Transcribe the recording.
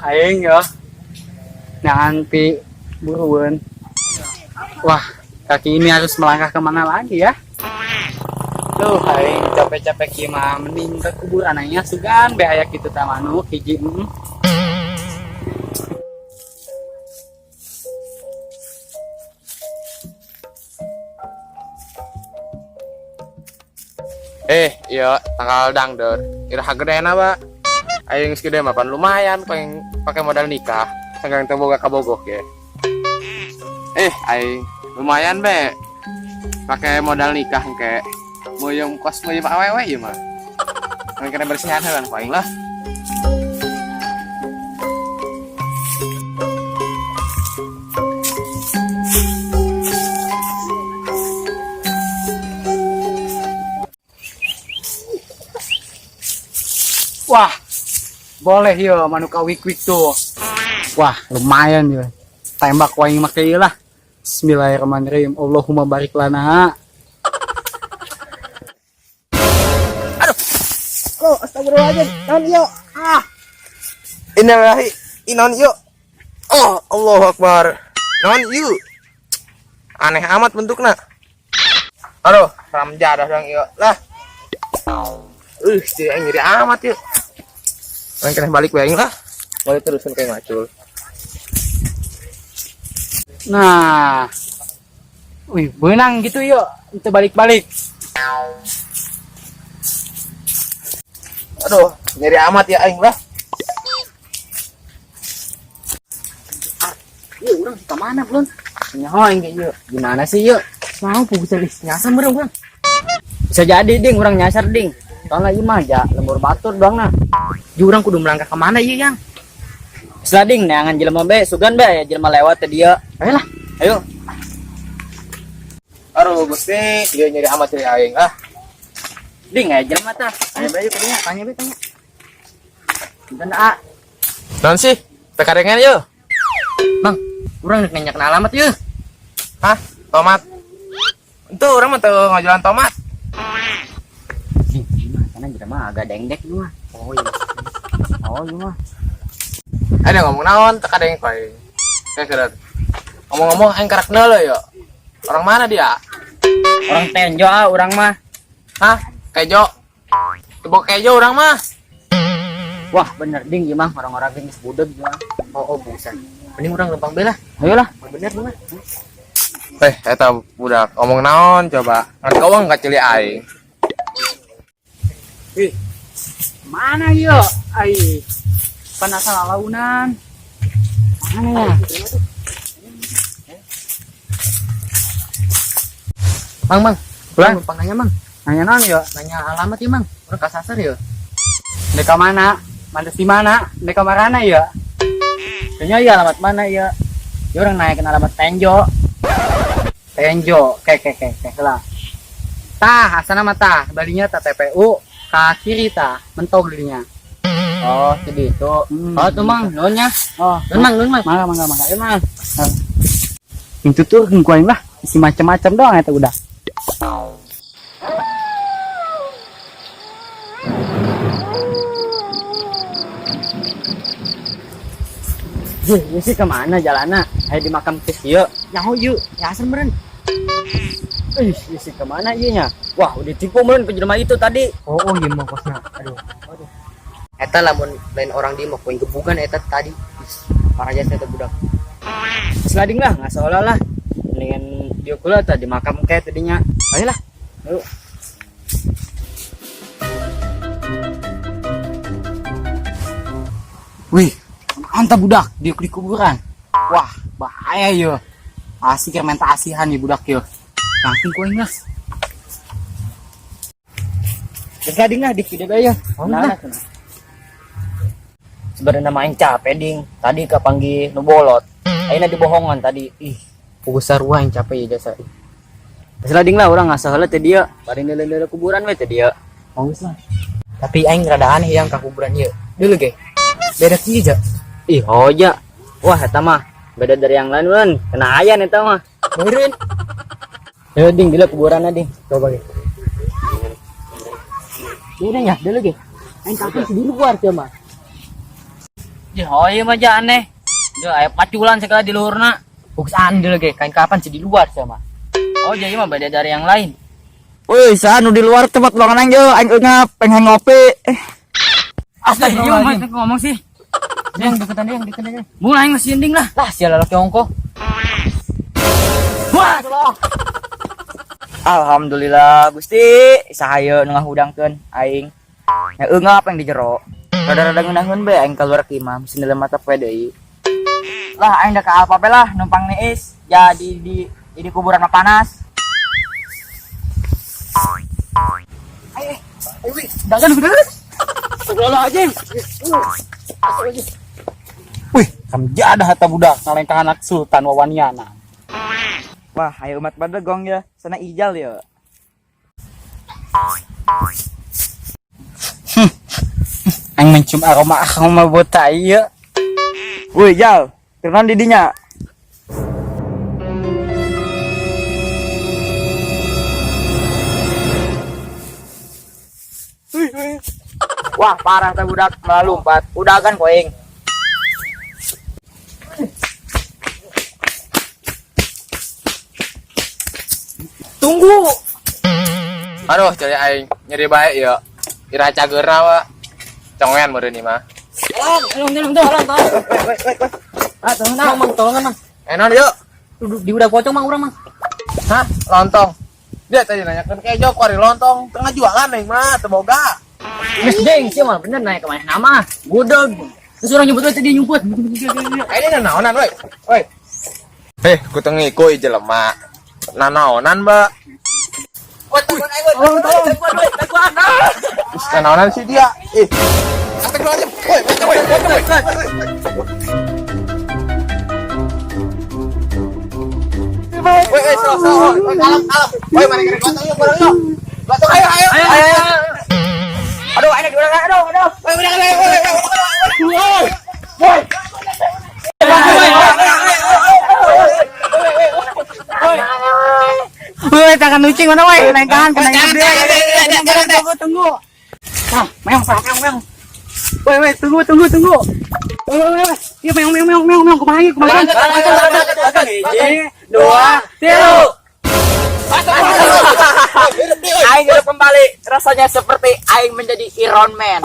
Aing ya. Jangan pi buruan. Wah, kaki ini harus melangkah kemana lagi ya? Aing capek-capek gimana mending ke kuburan anaknya sugan bahaya gitu tamanu hiji. Iya, tanggal dangder. Iraha gedena, Pak. Aing segede mapan lumayan pengen pakai modal nikah. Sanggang teboga kabogok ya. Aing lumayan be. Pakai modal nikah engke. Mau yang kos mau yang awewe ya mah. Yang kena bersihan kan paling lah. Wah, boleh ya manuka wik-wik tuh. Wah, lumayan ya. Tembak waing make lah. Bismillahirrahmanirrahim. Allahumma barik lana. Aduh. Oh, astagfirullahaladzim. Naon yo. Innalillahi inon yuk. Oh, Allahu Akbar. Non yuk. Aneh amat bentuknya. Aduh, ram jadah dong yuk. Lah. Dia ngiri amat yuk. Main kena balik bayang lah. Boleh terusin kayak macul. Nah. Wih, benang gitu yuk. Itu balik-balik. Aduh, nyeri amat ya aing lah. Yuk, orang ke mana belum? Nyahoing kayak yuk. Gimana sih yuk? Mau bisa nyasar berang bang. Bisa jadi ding, orang nyasar ding. Soalnya iya mah aja lembur batur doang nah. Jurang kudu melangkah kemana iya yang? Selading neangan jelema be, sugan be ya jelema lewat ke dia. Ayolah, ayo. Aduh, Gusti, dia nyeri amat dari aing ah. Ding ya jelema tah. Tanya be tanya be tanya. Dan A. Non sih, pekarengan yuk. Bang, kurang nanya alamat yuk. Hah? Tomat. Itu orang mah tuh ngajualan tomat. Karena kita mah agak dengdek lu mah. Oh iya. Oh iya mah. Ada ngomong naon teka deng koy. Kayak keren. Ngomong-ngomong aing karakna lo yo. Orang mana dia? Orang Tenjo orang mah. Hah? Kejo. Tebok kejo orang mah. Wah, bener ding gimana orang-orang geus budeg mah. Oh bukan. Mending orang lempang bela. Ayolah, bener mah. Eta budak ngomong naon coba. Ngan kawang kacili aing. Mana yuk? Ai. Penasaran launan. Mana ya? Mang. Pulang numpang nanya, Mang. Nanya naon yuk? Nanya alamat ya, Mang. Urang kasasar yuk. Deka mana? Mandes di mana? Deka marana ya? Kayaknya ya alamat mana ya? Ya orang naikin alamat Tenjo. Kayak lah. Tah, asana mah tah, balinya tah TPU. Ka kiri tah, mentok dirinya. Oh, jadi itu. Oh, tuh Mang, nonnya. Oh, nun Mang. Mangga. Ya, Mang. Itu tuh kuaing lah, isi macam-macam doang eta udah. Ye sih kemana jalannya? Ayo di makam kes yuk. Nyaho yuk, ya asal meren. Ye sih kemana iya nya? Wah, udah tipu meren ke jelema itu tadi. Oh iya mah kosna. Aduh. Eta lamun lain orang di mah poin gebukan eta tadi. Parah jasa eta budak. Selading lah, nggak seolah lah. Mendingan dia kula tadi makam kayak tadinya. Ayolah. Ayo. Wih, mantap budak, dia di kuburan. Wah, bahaya ya. Asik fermentasihan nih budak ya. Langsung kau ingat. Jadi lah di video ya. Nah. Sebenarnya main capek ding. Tadi kapanggi nu bolot. Ayeuna dibohongan tadi. Ih, besar yang capek ya jasa. Selading lah orang ngasah heula teh dia. Bari neuleuh kuburan we teh dia. Bagus lah. Tapi aing rada aneh yang ka kuburan ieu. Dulu ge. Beda kieu ja. Ih, hoja. Wah, eta mah beda dari yang lain, Bun. Kena ayan eta mah. Meureun. Ayo ding, dulu kuburan ding. Coba ge. Udah ya, dulu ge. Aing kapan sih di luar coba. Ya, oh iya mah aneh. Dia aya paculan segala di luhurna. Buksaan dulu ge, kain kapan sih di luar coba. Oh, jadi mah beda dari yang lain. Woi, sanu di luar tempat ruangan aing yo, aing ngap pengen ngopi. Astagfirullah, itu ngomong sih. Yang deketan dia, mulai ngesinding lah. Lah, sial laki ongko. Wah, Alhamdulillah Gusti, sahayeun ngahudangkeun aing. Ngap yang di jero. Rada-rada ngeunahkeun be aing keluar ki imam, sindel mata poe deui. Lah aing da ka alpa lah numpang neis, jadi di kuburan mah panas. jangan bener. Segala aja. Wih, kam jadah eta budak ngaleng ka anak Sultan Wawaniana. Wah, ayo umat badegong ya, sana ijal ya. Aing mencium aroma bota ieu. Woi, Jal, turun di dinya. Wah, parah teh budak melumpat. Udah kan koing. Tunggu. Aduh, cari aing nyeri bae ya. Ira cageura wa. Congean meureun ieu mah. Tolong. Ah, tolong mang. Enon yuk. Duduk di udah pocong mang urang mang. Hah, lontong. Dia tadi nanyakan kejo kuari lontong. Tengah jualan aing mah teu boga. Mas Deng, sih mah bener naik ke mana nama? Gudeg. Terus orang nyebut tadi nyumput. Ini nanaonan woi. Woi. Ku teu ngiko ieu jelema. Nanaonan, Mbak. Tolong. Nanaonan sih dia. Ih. Astagfirullahaladzim. Woi, kalem. Woi, mari kita gotong yuk, bareng yuk. Gotong ayo. Aduh, aing di urang, aduh. Woi, udah. Woi, tangan nucing mana woi? Naik tangan kena gede. Tunggu. Nah, meong. Woi, tunggu. Woi. Iya, meong. Kumaha? 1, 2, 3. Aing hidup kembali. Rasanya seperti aing menjadi Iron Man.